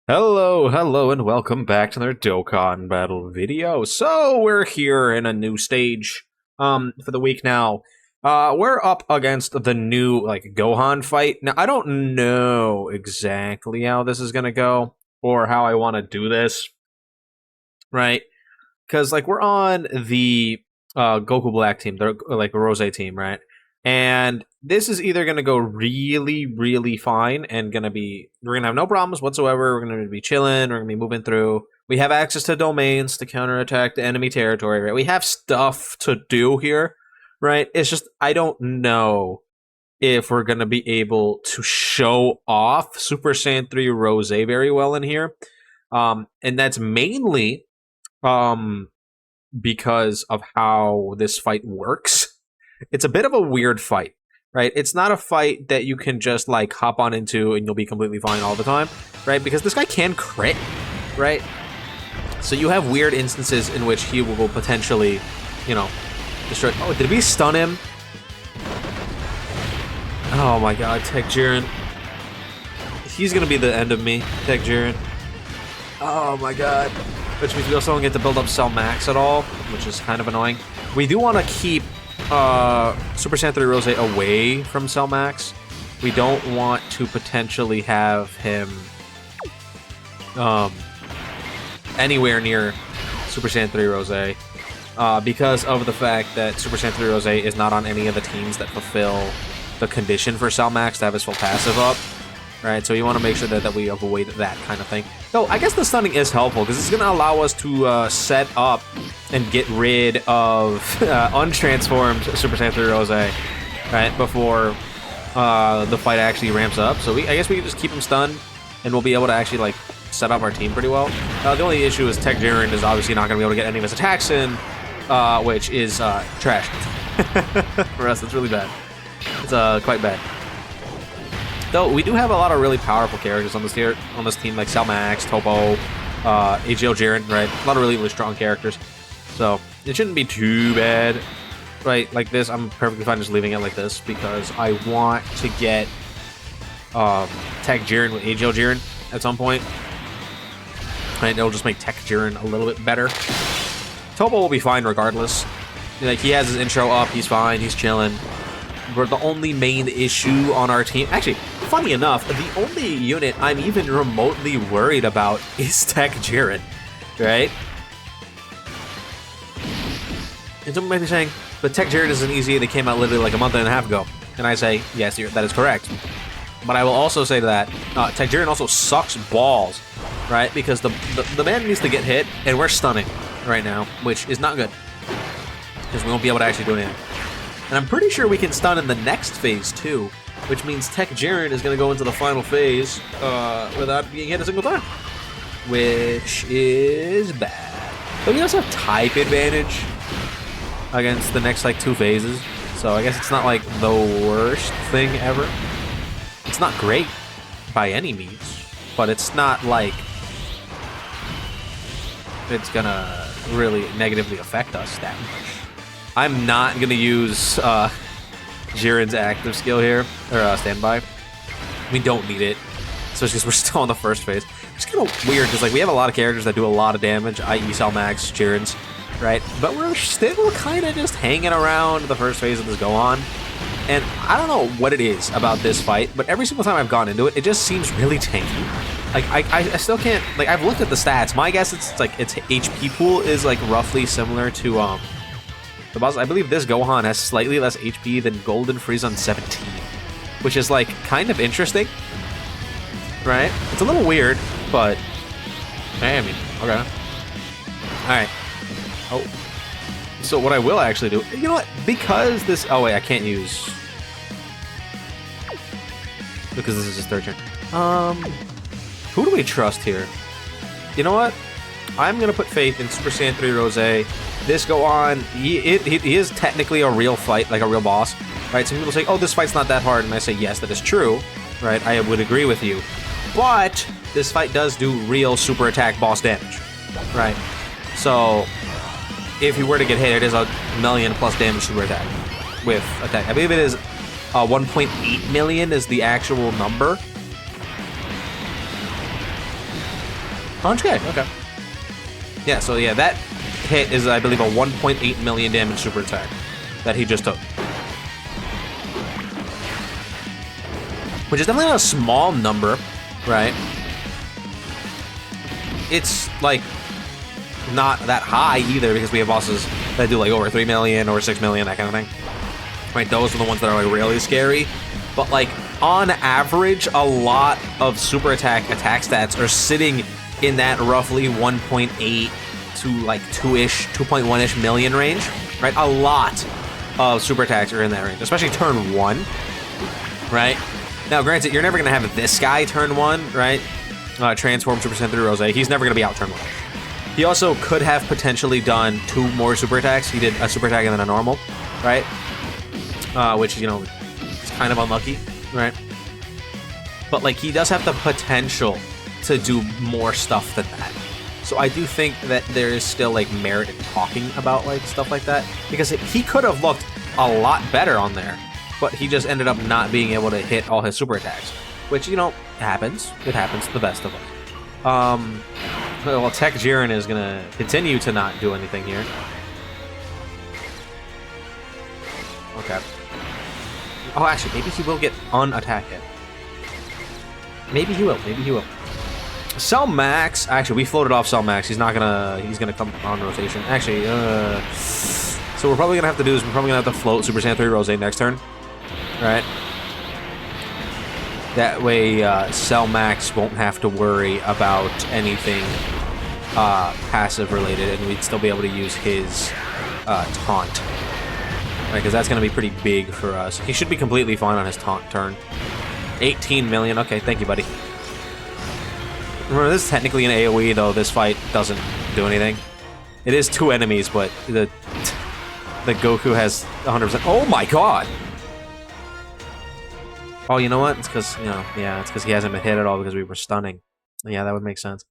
Hello, and welcome back to another Dokkan battle video. So, we're here in a new stage, for the week now. We're up against the new, Gohan fight. Now, I don't know exactly how this is gonna go, or how I want to do this, right? Because, we're on the, Goku Black team, the, Rose team, right? And this is either going to go really fine and we're going to have no problems whatsoever. We're going to be chilling. We're going to be moving through. We have access to domains to counterattack the enemy territory, right? We have stuff to do here, right? It's just, I don't know if we're going to be able to show off Super Saiyan 3 Rose very well in here. And that's mainly because of how this fight works. It's a bit of a weird fight, right? It's not a fight that you can just hop on into and you'll be completely fine all the time, right? Because this guy can crit, right? So you have weird instances in which he will potentially, destroy. Oh, did we stun him? Oh my god, Tech Jiren. He's gonna be the end of me, Tech Jiren. Oh my god. Which means we also don't get to build up Cell Max at all, which is kind of annoying. We do want to keep Super Saiyan 3 Rose away from Cell Max. We don't want to potentially have him anywhere near Super Saiyan 3 Rose because of the fact that Super Saiyan 3 Rose is not on any of the teams that fulfill the condition for Cell Max to have his full passive up. Right, so you want to make sure that we avoid that kind of thing. Though, I guess the stunning is helpful, because it's going to allow us to set up and get rid of untransformed Super Saiyan 3 Rose, right, before the fight actually ramps up. So I guess we can just keep him stunned, and we'll be able to actually, set up our team pretty well. The only issue is Tech Jiren is obviously not going to be able to get any of his attacks in, which is trash. For us, it's really bad. It's quite bad. Though we do have a lot of really powerful characters on this team, like Cell Max, Topo, AGL Jiren, right? A lot of really strong characters. So it shouldn't be too bad, right? Like this, I'm perfectly fine just leaving it like this because I want to get Tech Jiren with AGL Jiren at some point. And it'll just make Tech Jiren a little bit better. Topo will be fine regardless. He has his intro up, he's fine, he's chilling. We're the only main issue on our team. Actually, funny enough, the only unit I'm even remotely worried about is Tech Jiren, right? And someone might be saying, but Tech Jiren isn't easy, they came out literally a month and a half ago. And I say, yes, that is correct. But I will also say that Tech Jiren also sucks balls, right? Because the man needs to get hit, and we're stunning right now, which is not good. Because we won't be able to actually do anything. And I'm pretty sure we can stun in the next phase, too. Which means Tech Jiren is going to go into the final phase without being hit a single time. Which is bad. But we also have type advantage against the next, two phases. So I guess it's not, the worst thing ever. It's not great by any means. But it's not, it's going to really negatively affect us that much. I'm not going to use Jiren's active skill here, or standby. We don't need it, especially because we're still on the first phase. It's kind of weird, because we have a lot of characters that do a lot of damage, i.e. Cell Max, Jiren's, right? But we're still kind of just hanging around the first phase of this Gohan. And I don't know what it is about this fight, but every single time I've gone into it, it just seems really tanky. I still can't, I've looked at the stats. My guess its HP pool is, roughly similar to, the boss. I believe this Gohan has slightly less HP than Golden Frieza on 17, which is kind of interesting, right? It's a little weird, but hey, I mean, okay, all right. Oh, so what I will actually do, you know what? Because this, oh wait, I can't use because this is his third turn. Who do we trust here? You know what? I'm gonna put faith in Super Saiyan 3 Rose. This Gohan, he is technically a real fight, a real boss, right? Some people say, oh, this fight's not that hard, and I say, yes, that is true, right? I would agree with you. But this fight does do real super attack boss damage, right? So if he were to get hit, it is a million plus damage super attack with attack. I believe it is 1.8 million is the actual number. Punch kick, okay. Yeah, so yeah, that hit is, I believe, a 1.8 million damage super attack that he just took. Which is definitely not a small number, right? It's, like, not that high either, because we have bosses that do, like, over 3 million or 6 million, that kind of thing. Right, those are the ones that are, like, really scary. But, like, on average, a lot of super attack stats are sitting in that roughly 1.8 to, like, 2.1-ish million range, right? A lot of super attacks are in that range, especially turn 1, right? Now, granted, you're never going to have this guy turn 1, right? Transform Super Saiyan 3 Rose. He's never going to be out turn 1. He also could have potentially done 2 more super attacks. He did a super attack and then a normal, right? Which, you know, is kind of unlucky, right? But, like, he does have the potential to do more stuff than that. So I do think that there is still, like, merit in talking about, like, stuff like that. Because he could have looked a lot better on there. But he just ended up not being able to hit all his super attacks. Which, you know, happens. It happens to the best of us. Well, Tech Jiren is going to continue to not do anything here. Okay. Oh, actually, maybe he will get unattack hit. Maybe he will. Maybe he will. Cell Max. Actually, we floated off Cell Max. He's not gonna. He's gonna come on rotation. Actually, so we're probably gonna have to do is we're probably gonna have to float Super Saiyan 3 Rose next turn, right? That way, Cell Max won't have to worry about anything passive related, and we'd still be able to use his taunt, right? Because that's gonna be pretty big for us. He should be completely fine on his taunt turn. 18 million. Okay, thank you, buddy. Remember, this is technically an AoE, though this fight doesn't do anything. It is 2 enemies, but the Goku has 100%. Oh my god! Oh, you know what? It's because, you know, yeah, it's because he hasn't been hit at all because we were stunning. Yeah, that would make sense.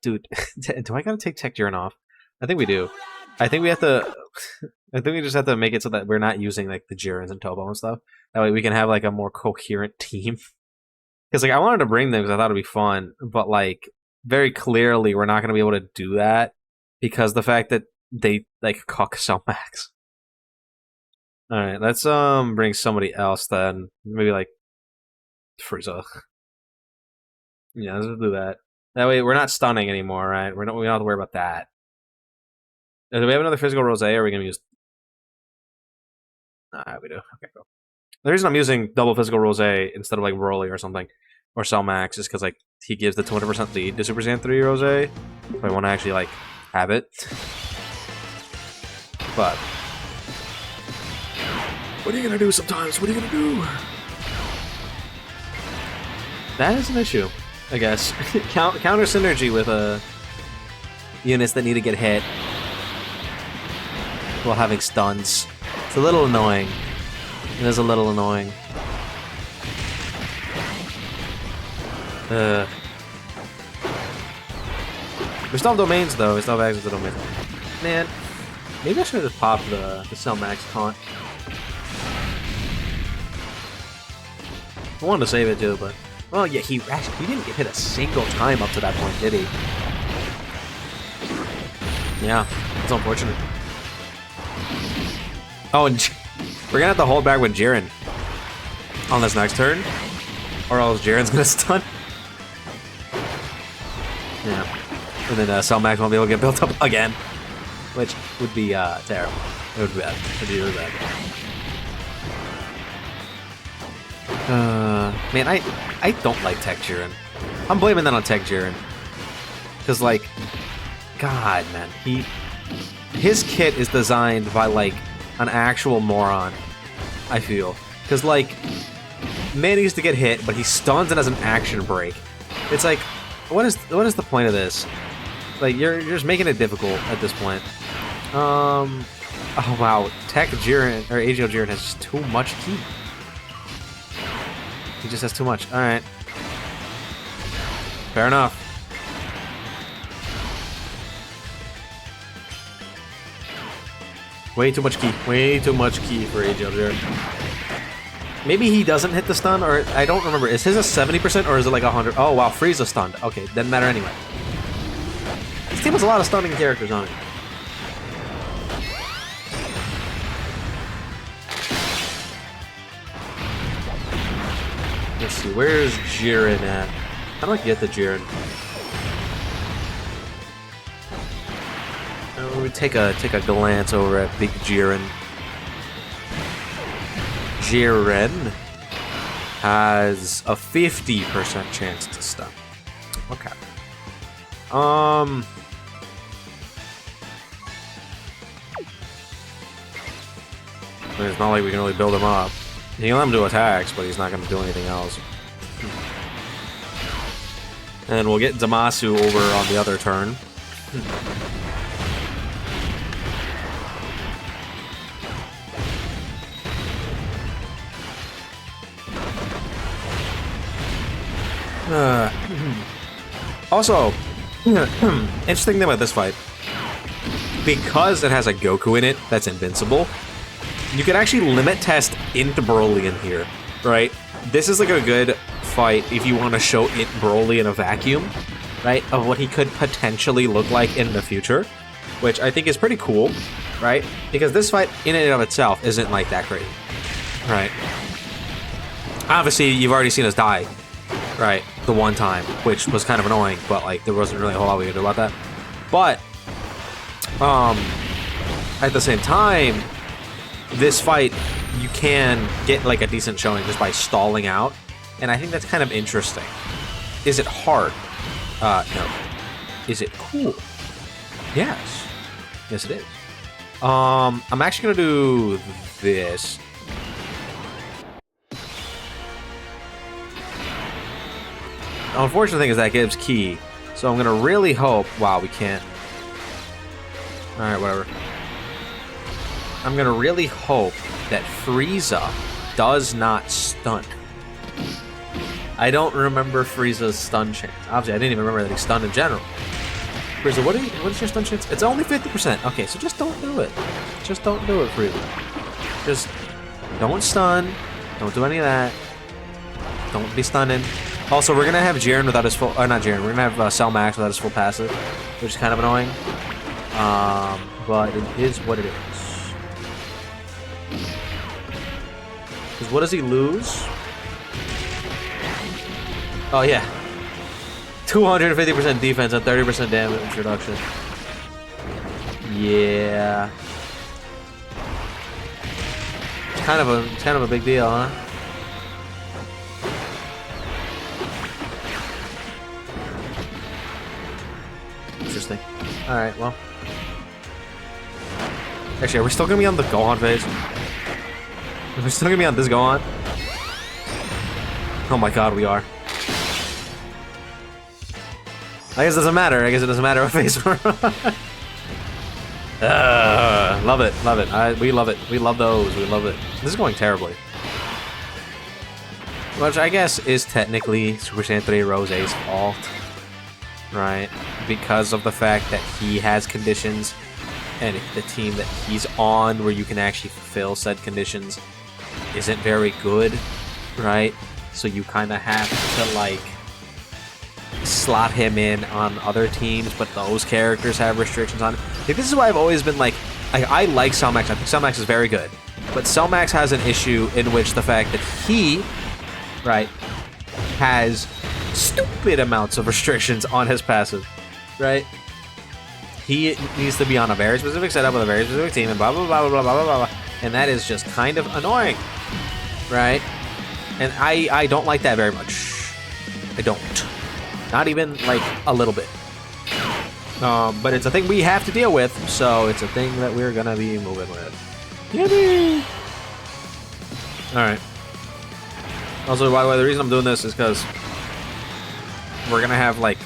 Dude, do I gotta take Tech Jiren off? I think we do. I think we have to... I think we just have to make it so that we're not using, like, the Jirens and Tobo and stuff. That way we can have, like, a more coherent team. Because, like, I wanted to bring them because I thought it'd be fun, but, like, very clearly we're not going to be able to do that because the fact that they, like, cuck Cell Max. Alright, let's, bring somebody else then. Maybe, like, Frieza. Yeah, let's do that. That way we're not stunning anymore, right? We don't have to worry about that. Do we have another physical Rose, or are we going to use... we do. Okay, cool. The reason I'm using double physical Rose instead of, like, Broly or something, or Cell Max, is because, like, he gives the 200% lead to Super Saiyan 3 Rose. So I want to actually, like, have it. But... what are you going to do sometimes? What are you going to do? That is an issue, I guess. Counter synergy with units that need to get hit while having stuns. It's a little annoying. It is a little annoying. We still have domains, though. We still have access to domains. Man, maybe I should have just popped the Cell Max taunt. I wanted to save it, too, but... well, yeah, he didn't get hit a single time up to that point, did he? Yeah, it's unfortunate. Oh, and we're gonna have to hold back with Jiren on this next turn, or else Jiren's gonna stun. Yeah, and then Cell Max won't be able to get built up again, which would be terrible. It would be bad. It would be really bad. Man, I don't like Tech Jiren. I'm blaming that on Tech Jiren, because like, God, man, his kit is designed by like an actual moron, I feel. Because, like, man needs to get hit, but he stuns and has an action break. It's like, what is the point of this? Like, you're just making it difficult at this point. Oh, wow. Tech Jiren, or AGL Jiren has just too much ki. He just has too much. Alright. Fair enough. Way too much ki. Way too much ki for AGL Jiren. Maybe he doesn't hit the stun, or I don't remember. Is his a 70% or is it like 100? Oh, wow, Frieza stunned. Okay, doesn't matter anyway. This team has a lot of stunning characters on it. Let's see, where's Jiren at? How do I get the Jiren? We take a glance over at Big Jiren. Jiren has a 50% chance to stun. Okay. It's not like we can really build him up. You can let him do attacks, but he's not going to do anything else. And we'll get Zamasu over on the other turn. Also, interesting thing about this fight, because it has a Goku in it that's invincible, you can actually limit test Int Broly in here, right? This is like a good fight if you want to show Int Broly in a vacuum, right? Of what he could potentially look like in the future, which I think is pretty cool, right? Because this fight in and of itself isn't like that great, right? Obviously, you've already seen us die, right? The one time, which was kind of annoying, but like there wasn't really a whole lot we could do about that. But at the same time, this fight you can get like a decent showing just by stalling out, and I think that's kind of interesting. Is it hard? No. Is it cool? Yes. Yes, it is. I'm actually gonna do this. The unfortunate thing is that gives key, so I'm gonna really hope. Wow, we can't. All right, whatever. I'm gonna really hope that Frieza does not stun. I don't remember Frieza's stun chance. Obviously, I didn't even remember that he stunned in general. Frieza, what is your stun chance? It's only 50%. Okay, so just don't do it. Just don't do it, Frieza. Just don't stun. Don't do any of that. Don't be stunning. Also, we're gonna have Jiren without his full. Not Jiren. We're gonna have Cell Max without his full passive, which is kind of annoying. But it is what it is. Because what does he lose? Oh, yeah. 250% defense and 30% damage reduction. Yeah. It's kind of a big deal, huh? Interesting. Alright, well. Actually, are we still gonna be on the Gohan phase? We're still gonna be on this Gohan? Oh my god, we are. I guess it doesn't matter. I guess it doesn't matter what phase we're on. Love it, love it. We love it. We love those. We love it. This is going terribly. Which I guess is technically Super Saiyan 3 Rose's fault. Right? Because of the fact that he has conditions, and the team that he's on where you can actually fulfill said conditions isn't very good, right? So you kind of have to like slot him in on other teams, but those characters have restrictions on it. Like, this is why I've always been like I like Cell Max. I think Cell Max is very good, but Cell Max has an issue in which the fact that he, right, has stupid amounts of restrictions on his passive, right? He needs to be on a very specific setup with a very specific team and blah, blah, blah, blah, blah, blah, blah. And that is just kind of annoying, right? And I don't like that very much. I don't. Not even, like, a little bit. But it's a thing we have to deal with, so it's a thing that we're gonna be moving with. Yippee! Alright. Also, by the way, the reason I'm doing this is because we're gonna have, like,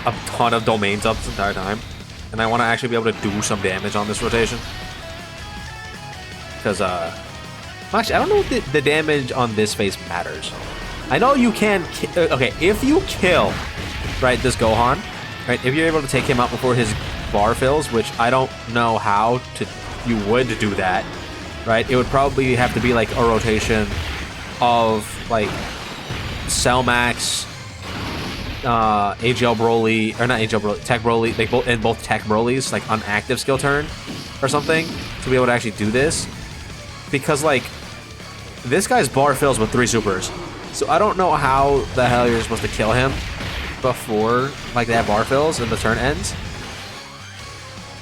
a ton of domains up this entire time, and I want to actually be able to do some damage on this rotation. Because, actually, I don't know if the damage on this phase matters. I know you can, okay, if you kill, right, this Gohan, right, if you're able to take him out before his bar fills, which I don't know how you would do that, right? It would probably have to be like a rotation of like Cell Max, AGL Broly, or not AGL Broly, Tech Broly, they both Tech Brolys, like on active skill turn or something, to be able to actually do this. Because like this guy's bar fills with 3 supers, so I don't know how the hell you're supposed to kill him before like that bar fills and the turn ends.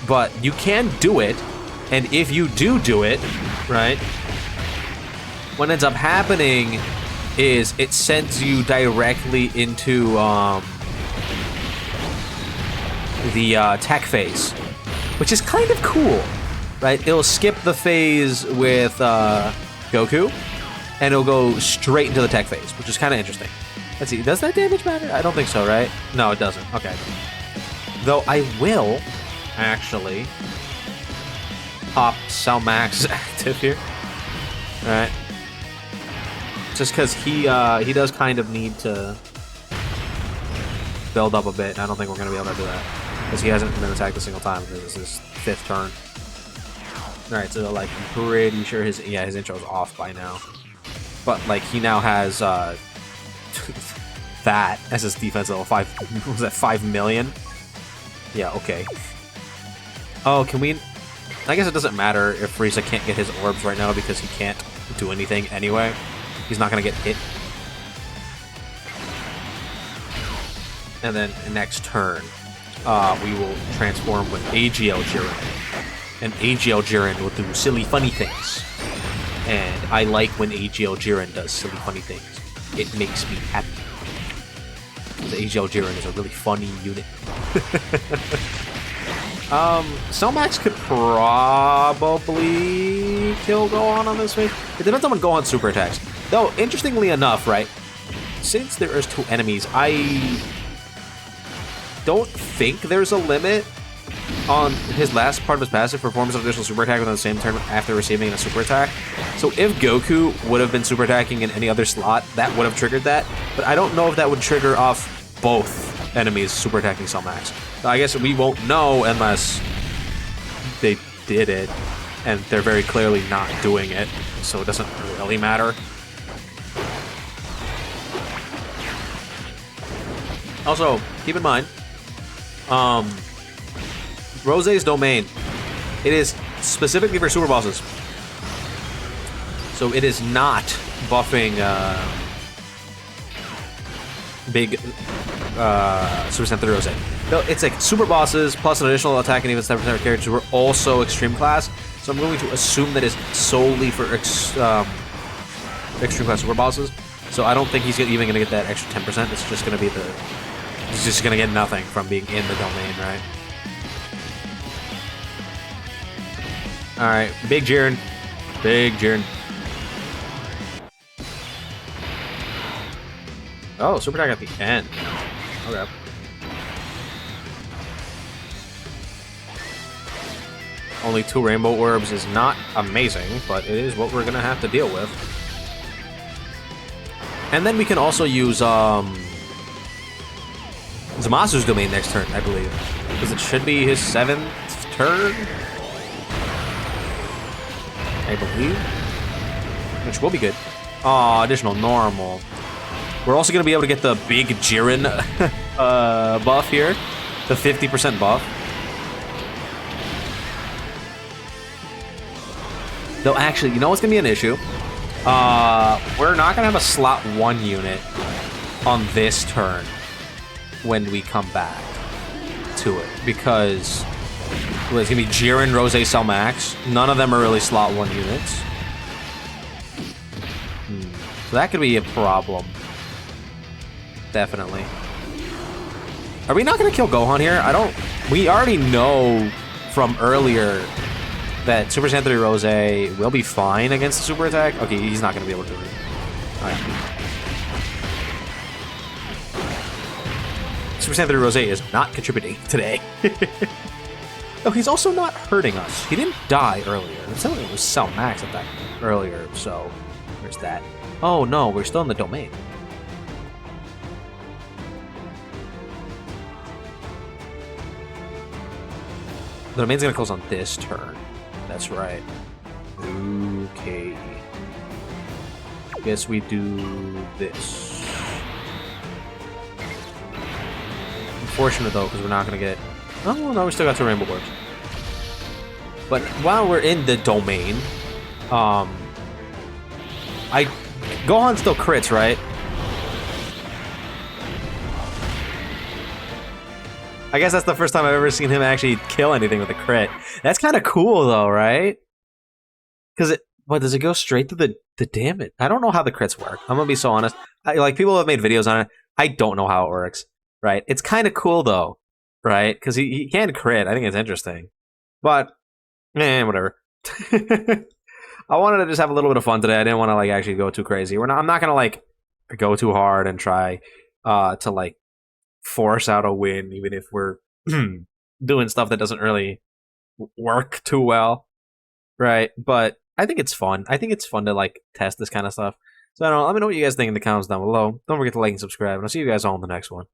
But you can do it, and if you do it, right, what ends up happening is it sends you directly into the tech phase, which is kind of cool, right? It'll skip the phase with Goku, and it'll go straight into the tech phase, which is kind of interesting. Let's see, does that damage matter? I don't think so, right? No, it doesn't. Okay. Though I will actually pop Cell Max active here. All right. Just because he does kind of need to build up a bit. I don't think we're going to be able to do that because he hasn't been attacked a single time. This is his 5th turn. All right, so like I'm pretty sure his intro is off by now, but like he now has that as his defense level 5. What was that, 5 million? Yeah, okay. Oh, can we? I guess it doesn't matter if Frieza can't get his orbs right now because he can't do anything anyway. He's not going to get hit. And then next turn, we will transform with AGL Jiren. And AGL Jiren will do silly, funny things. And I like when AGL Jiren does silly, funny things. It makes me happy. Because AGL Jiren is a really funny unit. Cell Max could probably kill Gohan on this phase. It depends on when Gohan super attacks. Though, interestingly enough, right, since there is 2 enemies, I don't think there's a limit on his last part of his passive, performs an additional super attack within the same turn after receiving a super attack. So if Goku would have been super attacking in any other slot, that would have triggered that. But I don't know if that would trigger off both enemies super attacking Cell Max. So I guess we won't know unless they did it, and they're very clearly not doing it, so it doesn't really matter. Also, keep in mind, Rose's domain, it is specifically for super bosses. So it is not buffing big Super Saiyan 3 Rose. No, it's like super bosses plus an additional attack and even 7% characters who are also extreme class. So I'm going to assume that is solely for extreme class super bosses. So I don't think he's even going to get that extra 10%. It's just going to be he's just going to get nothing from being in the domain, right? Alright, big Jiren. Big Jiren. Oh, super attack at the end. Okay. Only 2 rainbow orbs is not amazing, but it is what we're going to have to deal with. And then we can also use Zamatsu's domain next turn, I believe. Because it should be his 7th turn, I believe. Which will be good. Oh, additional normal. We're also going to be able to get the big Jiren buff here. The 50% buff. Though, actually, you know what's going to be an issue? We're not going to have a slot 1 unit on this turn when we come back to it. Because it's going to be Jiren, Rose, Cell Max. None of them are really slot 1 units. So that could be a problem. Definitely. Are we not going to kill Gohan here? We already know from earlier that Super Saiyan 3 Rose will be fine against the super attack. Okay, he's not going to be able to do it. Alright. Super Saiyan 3 Rose is not contributing today. Oh, he's also not hurting us. He didn't die earlier. It was Cell Max attack earlier, so there's that. Oh no, we're still in the domain. The domain's gonna close on this turn. That's right. Ooh. Okay. Guess we do this. Unfortunate though, because we're not gonna get. Oh well, no, we still got 2 Rainbow Orbs. But while we're in the domain, Gohan still crits, right? I guess that's the first time I've ever seen him actually kill anything with a crit. That's kind of cool though, right? Because what, does it go straight to the damage? I don't know how the crits work. I'm gonna be so honest. Like, people have made videos on it. I don't know how it works, right? It's kind of cool though, right? Because he can crit. I think it's interesting. But, whatever. I wanted to just have a little bit of fun today. I didn't want to like actually go too crazy. I'm not gonna like go too hard and try to like force out a win, even if we're doing stuff that doesn't really work too well, right? But I think it's fun. I think it's fun to like test this kind of stuff. So I don't know. Let me know what you guys think in the comments down below. Don't forget to like and subscribe, and I'll see you guys all in the next one.